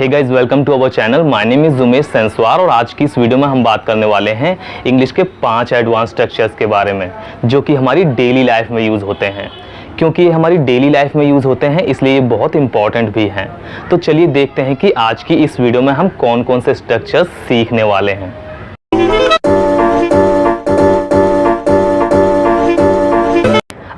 Hey guys, welcome to our channel. My name is Umesh सेंसवार और आज की इस वीडियो में हम बात करने वाले हैं इंग्लिश के 5 एडवांस स्ट्रक्चर्स के बारे में जो कि हमारी डेली लाइफ में यूज़ होते हैं। क्योंकि ये हमारी डेली लाइफ में यूज़ होते हैं इसलिए ये बहुत इंपॉर्टेंट भी हैं। तो चलिए देखते हैं कि आज की इस वीडियो में हम कौन कौन से स्ट्रक्चर्स सीखने वाले हैं।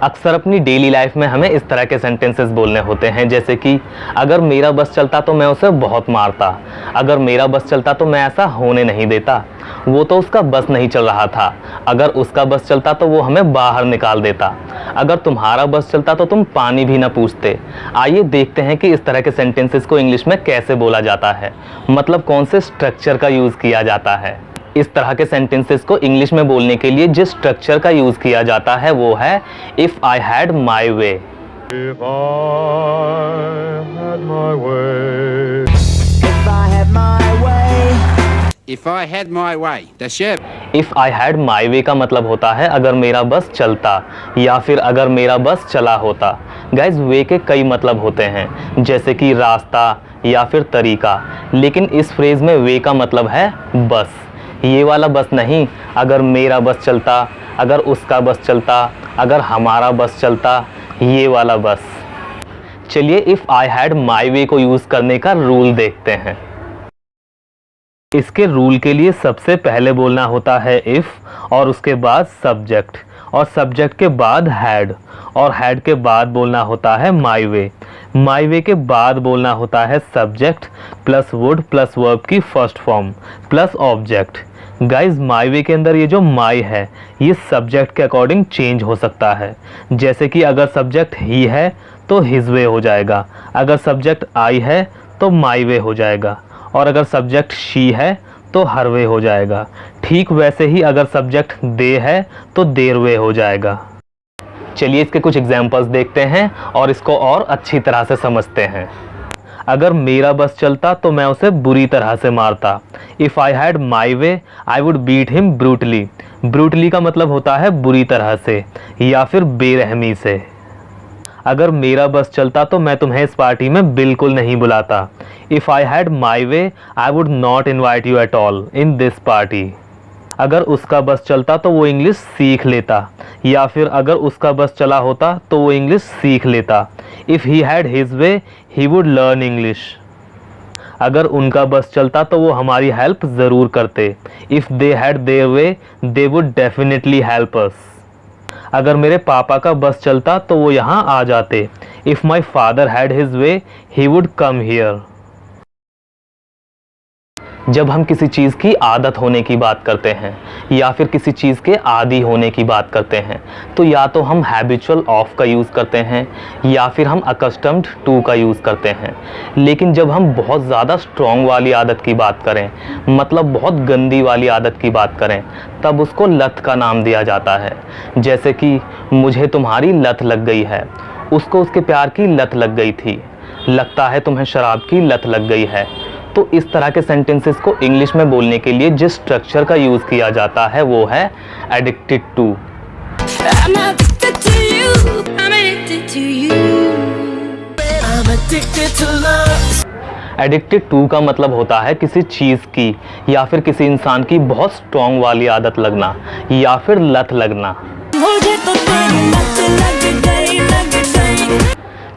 अक्सर अपनी डेली लाइफ में हमें इस तरह के सेंटेंसेस बोलने होते हैं, जैसे कि अगर मेरा बस चलता तो मैं उसे बहुत मारता, अगर मेरा बस चलता तो मैं ऐसा होने नहीं देता, वो तो उसका बस नहीं चल रहा था, अगर उसका बस चलता तो वो हमें बाहर निकाल देता, अगर तुम्हारा बस चलता तो तुम पानी भी ना पूछते। आइए देखते हैं कि इस तरह के सेंटेंसेस को इंग्लिश में कैसे बोला जाता है, मतलब कौन से स्ट्रक्चर का यूज़ किया जाता है। इस तरह के सेंटेंसेस को इंग्लिश में बोलने के लिए जिस स्ट्रक्चर का यूज़ किया जाता है वो है if I had my way. If I had my way. If I had my way. If I had my way, that's it. If I had my way का मतलब होता है अगर मेरा बस चलता या फिर अगर मेरा बस चला होता। गाइज, वे के कई मतलब होते हैं, जैसे कि रास्ता या फिर तरीका, लेकिन इस फ्रेज़ में वे का मतलब है बस। ये वाला बस नहीं, अगर मेरा बस चलता, अगर उसका बस चलता, अगर हमारा बस चलता, ये वाला बस। चलिए इफ़ आई हैड माई वे को यूज़ करने का रूल देखते हैं। इसके रूल के लिए सबसे पहले बोलना होता है इफ़ और उसके बाद सब्जेक्ट और सब्जेक्ट के बाद हैड और हैड के बाद बोलना होता है माई वे। माई वे के बाद बोलना होता है subject plus would plus verb की first form plus object. Guys, my way के अंदर ये जो माई है ये सब्जेक्ट के अकॉर्डिंग चेंज हो सकता है, जैसे कि अगर सब्जेक्ट ही है तो हिज वे हो जाएगा, अगर सब्जेक्ट आई है तो माई वे हो जाएगा और अगर सब्जेक्ट शी है तो हर वे हो जाएगा। ठीक वैसे ही अगर सब्जेक्ट दे है तो देर वे हो जाएगा। चलिए इसके कुछ एग्जाम्पल्स देखते हैं और इसको और अच्छी तरह से समझते हैं। अगर मेरा बस चलता तो मैं उसे बुरी तरह से मारता। If I had my way I would beat him brutally. Brutally का मतलब होता है बुरी तरह से या फिर बेरहमी से। अगर मेरा बस चलता तो मैं तुम्हें इस पार्टी में बिल्कुल नहीं बुलाता। If I had my way I would not invite you at all in this party. अगर उसका बस चलता तो वो इंग्लिश सीख लेता या फिर अगर उसका बस चला होता तो वो इंग्लिश सीख लेता। If he had his way he would learn English. अगर उनका बस चलता तो वो हमारी हेल्प ज़रूर करते। If they had their way they would definitely help us. अगर मेरे पापा का बस चलता तो वो यहाँ आ जाते। If my father had his way he would come here. जब हम किसी चीज़ की आदत होने की बात करते हैं या फिर किसी चीज़ के आदी होने की बात करते हैं तो या तो हम हैबिचुअल ऑफ का यूज़ करते हैं या फिर हम अकस्टम्ड टू का यूज़ करते हैं। लेकिन जब हम बहुत ज़्यादा स्ट्रॉन्ग वाली आदत की बात करें, मतलब बहुत गंदी वाली आदत की बात करें, तब उसको लत का नाम दिया जाता है। जैसे कि मुझे तुम्हारी लत लग गई है, उसको उसके प्यार की लत लग गई थी। लगता है तुम्हें शराब की लत लग गई है। तो इस तरह के सेंटेंसेस को इंग्लिश में बोलने के लिए जिस स्ट्रक्चर का यूज़ किया जाता है वो है addicted to. I'm addicted to you. I'm addicted to you. I'm addicted to love. Addicted to का मतलब होता है किसी चीज़ की या फिर किसी इंसान की बहुत स्ट्रॉन्ग वाली आदत लगना या फिर लत लगना। मुझे तो तेरी लत लग गई।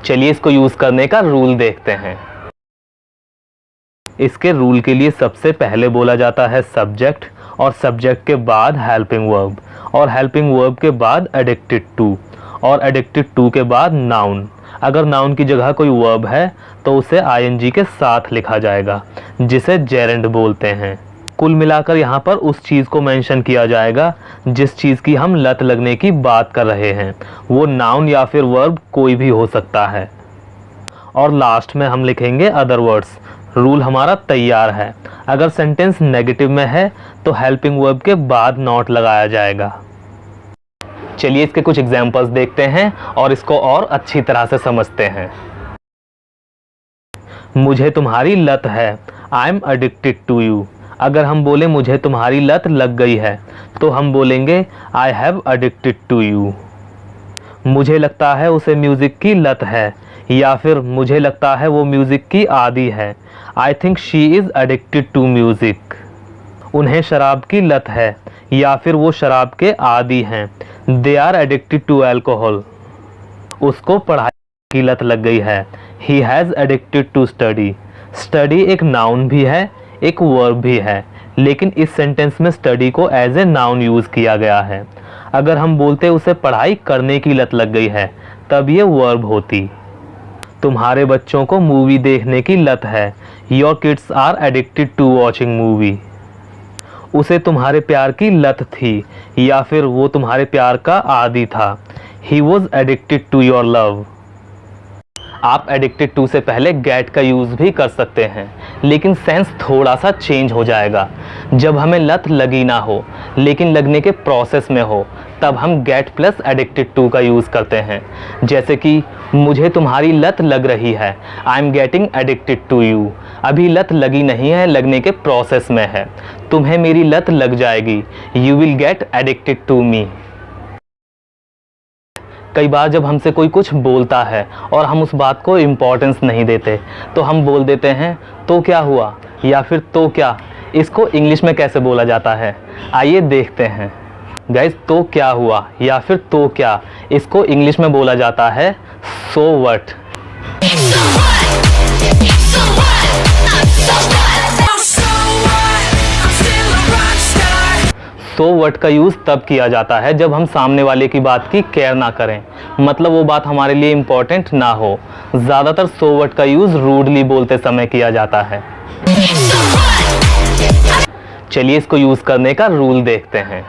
चलिए इसको यूज़ करने का रूल देखते हैं। इसके रूल के लिए सबसे पहले बोला जाता है सब्जेक्ट और सब्जेक्ट के बाद हेल्पिंग वर्ब और हेल्पिंग वर्ब के बाद एडिक्टेड टू और एडिक्टेड टू के बाद नाउन। अगर नाउन की जगह कोई वर्ब है तो उसे आईएनजी के साथ लिखा जाएगा, जिसे जेरेंड बोलते हैं। कुल मिलाकर यहाँ पर उस चीज़ को मेंशन किया जाएगा जिस चीज़ की हम लत लगने की बात कर रहे हैं। वो नाउन या फिर वर्ब कोई भी हो सकता है। और लास्ट में हम लिखेंगे अदर वर्ड्स। रूल हमारा तैयार है। अगर सेंटेंस नेगेटिव में है तो हेल्पिंग वर्ब के बाद नॉट लगाया जाएगा। चलिए इसके कुछ एग्जाम्पल्स देखते हैं और इसको और अच्छी तरह से समझते हैं। मुझे तुम्हारी लत है, I am addicted to you. अगर हम बोले मुझे तुम्हारी लत लग गई है तो हम बोलेंगे I have addicted to you. मुझे लगता है उसे म्यूज़िक की लत है या फिर मुझे लगता है वो म्यूज़िक की आदी है। I think she is addicted to music. उन्हें शराब की लत है या फिर वो शराब के आदी हैं। They are addicted to alcohol. उसको पढ़ाई की लत लग गई है। He has addicted to study. Study एक नाउन भी है, एक वर्ब भी है, लेकिन इस सेंटेंस में स्टडी को एज ए नाउन यूज़ किया गया है। अगर हम बोलते उसे पढ़ाई करने की लत लग गई है तब ये वर्ब होती। तुम्हारे बच्चों को मूवी देखने की लत है। Your kids are addicted to watching movie. उसे तुम्हारे प्यार की लत थी या फिर वो तुम्हारे प्यार का आदी था। He was addicted to your love. आप एडिक्टेड टू से पहले गेट का यूज़ भी कर सकते हैं, लेकिन सेंस थोड़ा सा चेंज हो जाएगा। जब हमें लत लगी ना हो लेकिन लगने के प्रोसेस में हो तब हम गेट प्लस एडिक्टेड टू का यूज़ करते हैं। जैसे कि मुझे तुम्हारी लत लग रही है। I am getting addicted to you. अभी लत लगी नहीं है, लगने के प्रोसेस में है। तुम्हें मेरी लत लग जाएगी। You will get addicted to me. कई बार जब हमसे कोई कुछ बोलता है और हम उस बात को इम्पोर्टेंस नहीं देते तो हम बोल देते हैं तो क्या हुआ या फिर तो क्या। इसको इंग्लिश में कैसे बोला जाता है, आइए देखते हैं। गाइस, तो क्या हुआ या फिर तो क्या, इसको इंग्लिश में बोला जाता है सो व्हाट। सो व्हाट का यूज़ तब किया जाता है जब हम सामने वाले की बात की केयर ना करें, मतलब वो बात हमारे लिए इम्पोर्टेंट ना हो। ज़्यादातर सो व्हाट का यूज़ रूडली बोलते समय किया जाता है। चलिए इसको यूज़ करने का रूल देखते हैं।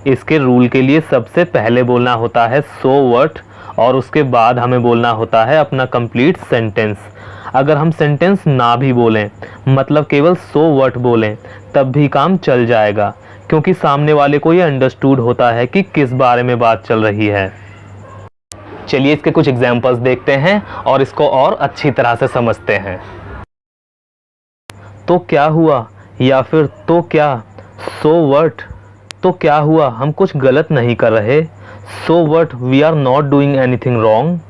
इसके रूल के लिए सबसे पहले बोलना होता है सो व्हाट और उसके बाद हमें बोलना होता है अपना कंप्लीट सेंटेंस। अगर हम सेंटेंस ना भी बोलें, मतलब केवल सो व्हाट बोलें, तब भी काम चल जाएगा, क्योंकि सामने वाले को ये अंडरस्टूड होता है कि किस बारे में बात चल रही है। चलिए इसके कुछ एग्जाम्पल्स देखते हैं और इसको और अच्छी तरह से समझते हैं। तो क्या हुआ या फिर तो क्या। सो व्हाट, तो क्या हुआ, हम कुछ गलत नहीं कर रहे। So what, we are not doing anything wrong.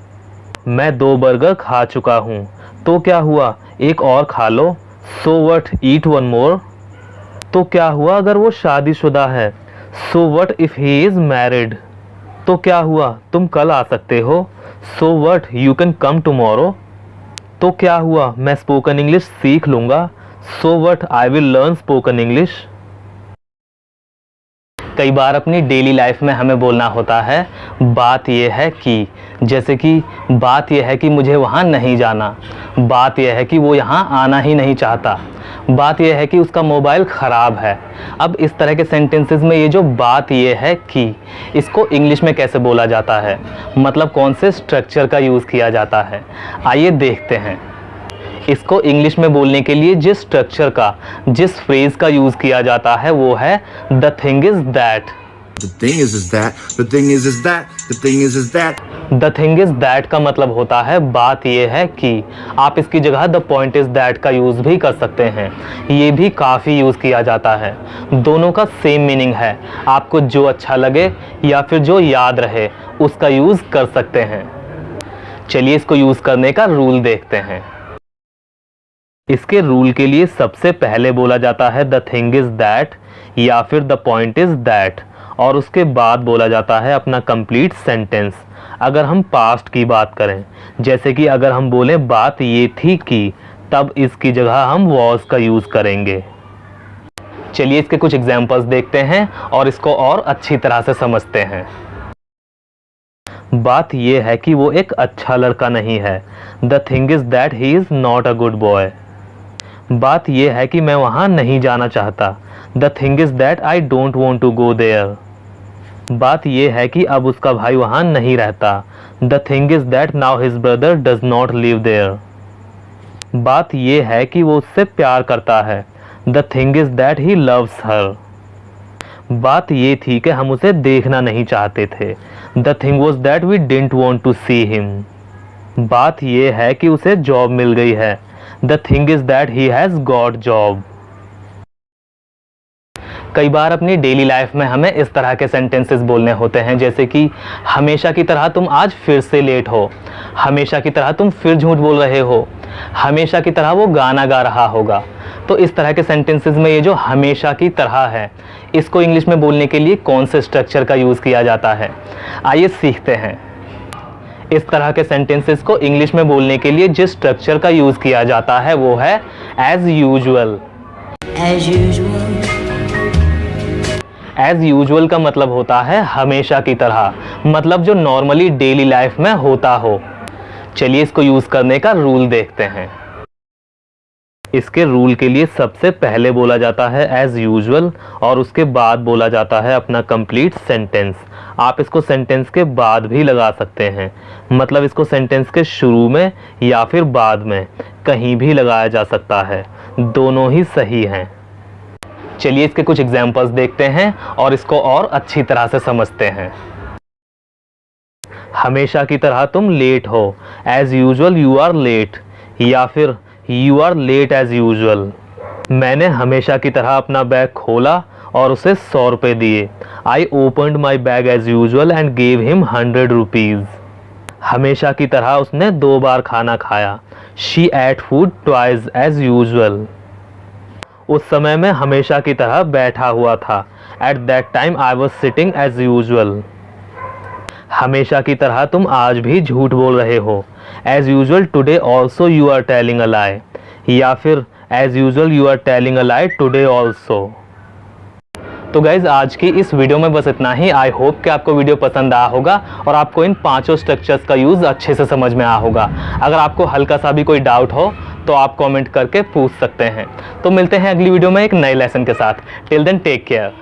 मैं 2 बर्गर खा चुका हूँ। तो क्या हुआ, एक और खा लो। सो व्हाट, ईट 1 मोर। तो क्या हुआ अगर वो शादीशुदा है। So what if he is married. तो क्या हुआ, तुम कल आ सकते हो। So what, you can come tomorrow. तो क्या हुआ, मैं स्पोकन इंग्लिश सीख लूँगा। So what, I will learn spoken English. कई बार अपनी डेली लाइफ में हमें बोलना होता है बात यह है कि, जैसे कि बात यह है कि मुझे वहाँ नहीं जाना। बात यह है कि वो यहाँ आना ही नहीं चाहता। बात यह है कि उसका मोबाइल ख़राब है। अब इस तरह के सेंटेंसेस में ये जो बात यह है कि, इसको इंग्लिश में कैसे बोला जाता है, मतलब कौन से स्ट्रक्चर का यूज़ किया जाता है, आइए देखते हैं। इसको इंग्लिश में बोलने के लिए जिस स्ट्रक्चर का, जिस फ्रेज का यूज़ किया जाता है वो है the thing is that. The thing is that, the thing is that, the thing is that. The thing is that का मतलब होता है बात यह है कि। आप इसकी जगह द पॉइंट इज़ दैट का यूज़ भी कर सकते हैं, ये भी काफ़ी यूज़ किया जाता है। दोनों का सेम मीनिंग है। आपको जो अच्छा लगे या फिर जो याद रहे उसका यूज़ कर सकते हैं। चलिए इसको यूज़ करने का रूल देखते हैं। इसके रूल के लिए सबसे पहले बोला जाता है द थिंग इज़ दैट या फिर द पॉइंट इज़ दैट, और उसके बाद बोला जाता है अपना कंप्लीट सेंटेंस। अगर हम पास्ट की बात करें, जैसे कि अगर हम बोलें बात ये थी कि, तब इसकी जगह हम वॉज का यूज़ करेंगे। चलिए इसके कुछ एग्जाम्पल्स देखते हैं और इसको और अच्छी तरह से समझते हैं। बात यह है कि वो एक अच्छा लड़का नहीं है। The thing is that he is not a good boy. बात यह है कि मैं वहाँ नहीं जाना चाहता। The thing is that I don't want to go there. बात यह है कि अब उसका भाई वहाँ नहीं रहता। The thing is that now his brother does not live there. बात यह है कि वो उससे प्यार करता है। The thing is that he loves her. बात ये थी कि हम उसे देखना नहीं चाहते थे। The thing was that we didn't want to see him. बात यह है कि उसे जॉब मिल गई है। The thing is that he has got job. कई बार अपनी डेली लाइफ में हमें इस तरह के सेंटेंसेस बोलने होते हैं, जैसे कि हमेशा की तरह तुम आज फिर से लेट हो, हमेशा की तरह तुम फिर झूठ बोल रहे हो, हमेशा की तरह वो गाना गा रहा होगा। तो इस तरह के सेंटेंसेस में ये जो हमेशा की तरह है, इसको इंग्लिश में बोलने के लिए कौन से स्ट्रक्चर का यूज़ किया जाता है, आइए सीखते हैं। इस तरह के सेंटेंसेस को इंग्लिश में बोलने के लिए जिस स्ट्रक्चर का यूज़ किया जाता है वो है as usual. As usual. As usual का मतलब होता है हमेशा की तरह, मतलब जो नॉर्मली डेली लाइफ में होता हो। चलिए इसको यूज़ करने का रूल देखते हैं। इसके रूल के लिए सबसे पहले बोला जाता है एज यूजुअल और उसके बाद बोला जाता है अपना कंप्लीट सेंटेंस। आप इसको सेंटेंस के बाद भी लगा सकते हैं, मतलब इसको सेंटेंस के शुरू में या फिर बाद में कहीं भी लगाया जा सकता है, दोनों ही सही हैं। चलिए इसके कुछ एग्जाम्पल्स देखते हैं और इसको और अच्छी तरह से समझते हैं। हमेशा की तरह तुम लेट हो, as usual you are late, या फिर you are late as usual. मैंने हमेशा की तरह अपना बैग खोला और उसे 100 रुपये दिए। I opened my bag as usual and gave him 100 rupees. हमेशा की तरह उसने 2 बार खाना खाया। She ate food twice as usual. उस समय मैं हमेशा की तरह बैठा हुआ था। At that time I was sitting as usual. हमेशा की तरह तुम आज भी झूठ बोल रहे हो। As usual today also you are telling a lie, या फिर as usual you are telling a lie today also. तो गाइज आज की इस वीडियो में बस इतना ही। आई होप कि आपको वीडियो पसंद आया होगा और आपको इन 5 स्ट्रक्चर्स का यूज़ अच्छे से समझ में आया होगा। अगर आपको हल्का सा भी कोई डाउट हो तो आप कमेंट करके पूछ सकते हैं। तो मिलते हैं अगली वीडियो में एक नए लेसन के साथ। Till then take care.